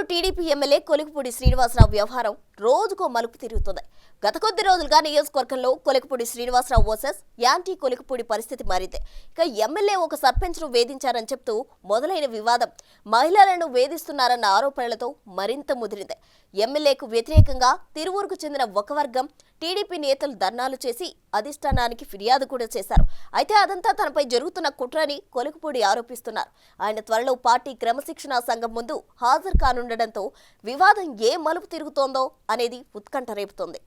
TDP MLA Kolikapudi Srinivasarao వ్యవహారం రోజుకో మలుపు తిరుగుతుంది. గత కొద్ది రోజులుగా నియోజకవర్గంలో కొలికపూడి శ్రీనివాసరావు వర్సెస్ యాంటీ కొలికపూడి పరిస్థితి మారింది. ఇక ఎమ్మెల్యే ఒక సర్పంచ్ను వేధించారని చెప్తూ మొదలైన వివాదం మహిళలను వేధిస్తున్నారన్న ఆరోపణలతో మరింత ముదిరింది. ఎమ్మెల్యేకు వ్యతిరేకంగా తిరువూరుకు చెందిన ఒక వర్గం టీడీపీ నేతలు ధర్నాలు చేసి అధిష్టానానికి ఫిర్యాదు కూడా చేశారు. అయితే అదంతా తనపై జరుగుతున్న కుట్రని కొలికపూడి ఆరోపిస్తున్నారు. ఆయన త్వరలో పార్టీ క్రమశిక్షణా సంఘం ముందు హాజరు కానుండడంతో వివాదం ఏ మలుపు తిరుగుతోందో అనేది ఉత్కంఠ రేపుతోంది.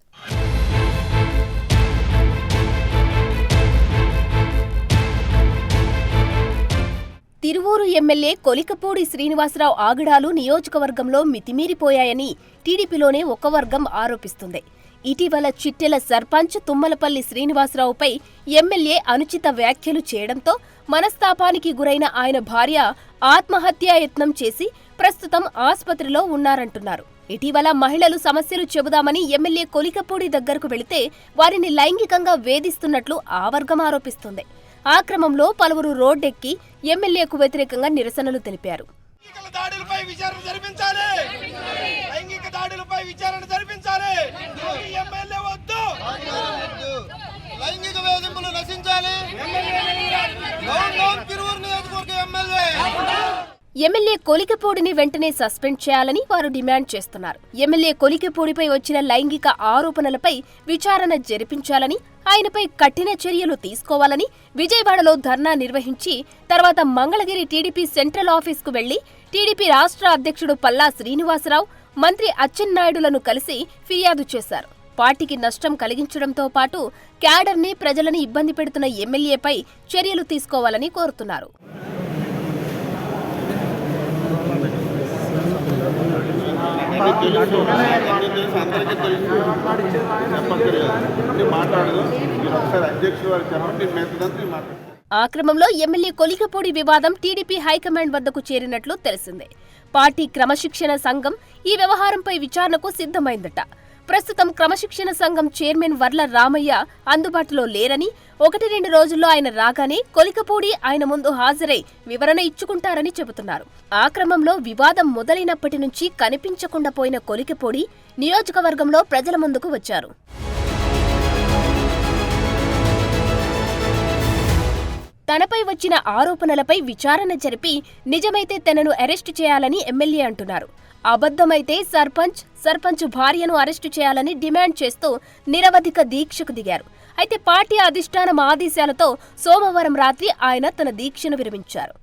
తిరువూరు ఎమ్మెల్యే కొలికపూడి శ్రీనివాసరావు ఆగడాలు నియోజకవర్గంలో మితిమీరిపోయాయని టీడీపీలోనే ఒక వర్గం ఆరోపిస్తుంది. ఇటీవల చిట్టెల సర్పంచ్ తుమ్మలపల్లి శ్రీనివాసరావుపై ఎమ్మెల్యే అనుచిత వ్యాఖ్యలు చేయడంతో మనస్తాపానికి గురైన ఆయన భార్య ఆత్మహత్యాయత్నం చేసి ప్రస్తుతం ఆసుపత్రిలో ఉన్నారంటున్నారు. ఇటీవల మహిళలు సమస్యలు చెబుదామని ఎమ్మెల్యే కొలికపూడి దగ్గరకు వెళితే వారిని లైంగికంగా వేధిస్తున్నట్లు ఆ వర్గం ఆరోపిస్తుంది. ఆ క్రమంలో పలువురు రోడ్డెక్కి ఎమ్మెల్యేకు వ్యతిరేకంగా నిరసనలు తెలిపారు. ఎమ్మెల్యే కొలికపూడిని వెంటనే సస్పెండ్ చేయాలని వారు డిమాండ్ చేస్తున్నారు. ఎమ్మెల్యే కొలికపూడిపై వచ్చిన లైంగిక ఆరోపణలపై విచారణ జరిపించాలని, ఆయనపై కఠిన చర్యలు తీసుకోవాలని విజయవాడలో ధర్నా నిర్వహించి తర్వాత మంగళగిరి టీడీపీ సెంట్రల్ ఆఫీస్కు వెళ్లి టీడీపీ రాష్ట్ర అధ్యక్షుడు పల్లా శ్రీనివాసరావు, మంత్రి అచ్చెన్నాయుడులను కలిసి ఫిర్యాదు చేశారు. పార్టీకి నష్టం కలిగించడంతో పాటు క్యాడర్ని, ప్రజలని ఇబ్బంది పెడుతున్న ఎమ్మెల్యేపై చర్యలు తీసుకోవాలని కోరుతున్నారు. ఆ క్రమంలో ఎమ్మెల్యే కొలికపూడి వివాదం టీడీపీ హైకమాండ్ వద్దకు చేరినట్లు తెలిసిందే. పార్టీ క్రమశిక్షణ సంఘం ఈ వ్యవహారంపై విచారణకు సిద్ధమైందట. ప్రస్తుతం క్రమశిక్షణ సంఘం చైర్మన్ వర్ల రామయ్య అందుబాటులో లేరని, 1-2 రోజుల్లో ఆయన రాగానే కొలికపూడి ఆయన ముందు హాజరై వివరణ ఇచ్చుకుంటారని చెబుతున్నారు. ఆ క్రమంలో వివాదం మొదలైనప్పటి నుంచి కనిపించకుండా పోయిన కొలికపూడి నియోజకవర్గంలో ప్రజల ముందుకు వచ్చారు. తనపై వచ్చిన ఆరోపణలపై విచారణ జరిపి నిజమైతే తనను అరెస్టు చేయాలని ఎమ్మెల్యే అంటున్నారు. అబద్ధమైతే సర్పంచ్ భార్యను అరెస్టు చేయాలని డిమాండ్ చేస్తూ నిరవధిక దీక్షకు దిగారు. అయితే పార్టీ అధిష్టానం ఆదేశాలతో సోమవారం రాత్రి ఆయన తన దీక్షను విరమించారు.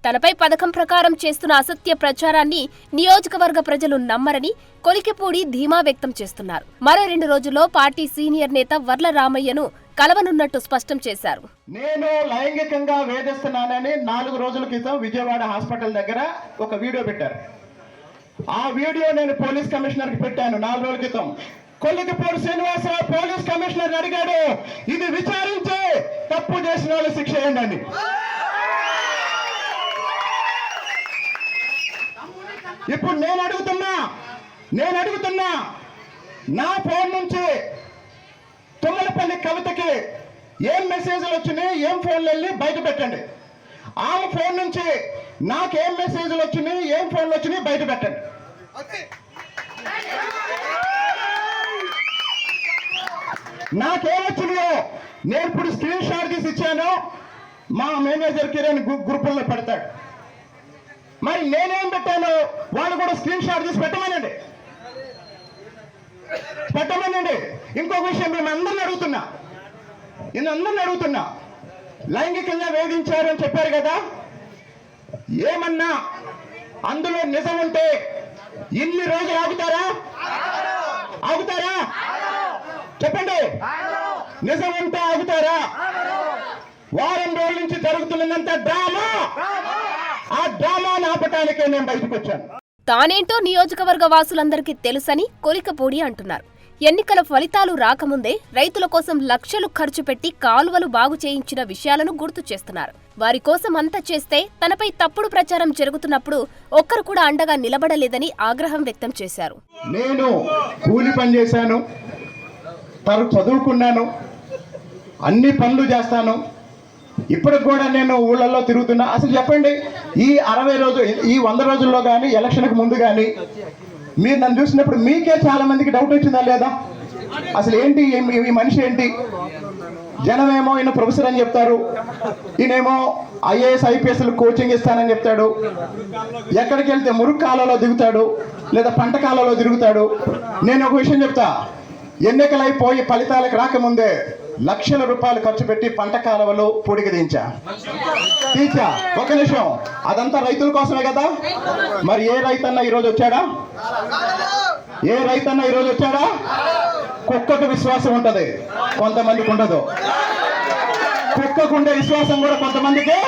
తనపై పథకం ప్రకారం చేస్తున్న అసత్య ప్రచారాన్ని నియోజకవర్గ ప్రజలు నమ్మరని కొలికపూడి ధీమా వ్యక్తం చేస్తున్నారు. మరో 2 రోజుల్లో పార్టీ సీనియర్ నేత వర్ల రామయ్యను కలవనున్నట్టు స్పష్టం చేశారు. నేను లైంగికంగా వేధిస్తున్నానని 4 రోజుల క్రితం విజయవాడ హాస్పిటల్ దగ్గర ఒక వీడియో పెట్టారు. ఆ వీడియో నేను పోలీస్ కమిషనర్కి పెట్టాను 4 రోజుల క్రితం. కొలికపూడి శ్రీనివాసరావు పోలీస్ కమిషనర్ అడిగాడు, ఇది విచారించి తప్పు చేసిన వాళ్ళు శిక్ష ఏంటండి. ఇప్పుడు నేను అడుగుతున్నా నా ఫోన్ నుంచి తుమ్మలపల్లి కవితకి ఏం మెసేజ్లు వచ్చినాయి, ఏం ఫోన్లు వెళ్ళి బయట పెట్టండి. ఆమె ఫోన్ నుంచి నాకేం మెసేజ్లు వచ్చినాయి, ఏం ఫోన్లు వచ్చినాయి బయట పెట్టండి. నాకేమొచ్చినాయో నేను ఇప్పుడు స్క్రీన్ షాట్ తీసి ఇచ్చాను. మా మేనేజర్ కిరణ్ గ్రూపుల్లో పెడతాడు. మరి నేనేం పెట్టాను వాళ్ళు కూడా స్క్రీన్ షాట్ తీసి పెట్టమనండి. ఇంకొక విషయం మేము అందరిని అడుగుతున్నా, లైంగికంగా వేధించారని చెప్పారు కదా, ఏమన్నా అందులో నిజం ఉంటే ఇన్ని రోజులు ఆగుతారా చెప్పండి. నిజం ఉంటే ఆగుతారా? వారం రోజుల నుంచి జరుగుతున్నదంతా డ్రామా. ఆ డ్రామాను ఆపటానికే నేను బయటకు వచ్చాను. తానేంటో నియోజకవర్గ వాసులందరికీ తెలుసని కొలికపూడి అంటున్నారు. ఎన్నికల ఫలితాలు రాకముందే రైతుల కోసం లక్షలు ఖర్చు పెట్టి కాలువలు బాగు చేయించిన విషయాలను గుర్తు చేస్తున్నారు. వారి కోసం అంతా చేస్తే తనపై తప్పుడు ప్రచారం జరుగుతున్నప్పుడు ఒక్కరు కూడా అండగా నిలబడలేదని ఆగ్రహం వ్యక్తం చేశారు. నేను కూలి పని చేశాను, చదువుకున్నాను, అన్ని పనులు చేస్తాను, ఇప్పటికి కూడా నేను ఊళ్ళల్లో తిరుగుతున్నా. అసలు చెప్పండి, ఈ 60 రోజులు, ఈ 100 రోజుల్లో కానీ, ఎలక్షన్కి ముందు కానీ మీరు నన్ను చూసినప్పుడు మీకే చాలా మందికి డౌట్ వచ్చిందా లేదా? అసలు ఏంటి ఈ మనిషి ఏంటి? జనమేమో ఈయన ప్రొఫెసర్ అని చెప్తారు, ఈయనేమో ఐఏఎస్ ఐపీఎస్లు కోచింగ్ ఇస్తానని చెప్తాడు. ఎక్కడికి వెళ్తే మురుగు కాలంలో దిగుతాడు, లేదా పంట కాలంలో తిరుగుతాడు. నేను ఒక విషయం చెప్తా, ఎన్నికలైపోయి ఫలితాలకు రాకముందే లక్షల రూపాయలు ఖర్చు పెట్టి పంట కాలువలు పూడికి తీంచా. ఒక నిమిషం, అదంతా రైతుల కోసమే కదా. మరి ఏ రైతన్నా ఈరోజు వచ్చాడా? ఏ రైతన్నా ఈరోజు వచ్చాడా? కుక్కకు విశ్వాసం ఉంటది, కొంతమందికి ఉండదు. కుక్కకుండే విశ్వాసం కూడా కొంతమందికి.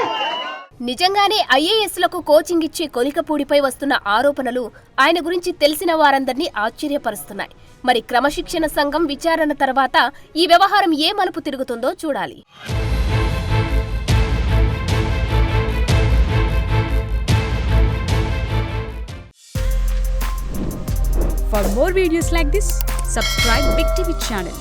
నిజంగానే ఐఏఎస్లకు కోచింగ్ ఇచ్చే కొలికపూడిపై వస్తున్న ఆరోపణలు ఆయన గురించి తెలిసిన వారందరినీ ఆశ్చర్యపరుస్తున్నాయి. మరి క్రమశిక్షణ సంఘం విచారణ తర్వాత ఈ వ్యవహారం ఏ మలుపు తిరుగుతుందో చూడాలి. For more videos like this, subscribe Big TV channel.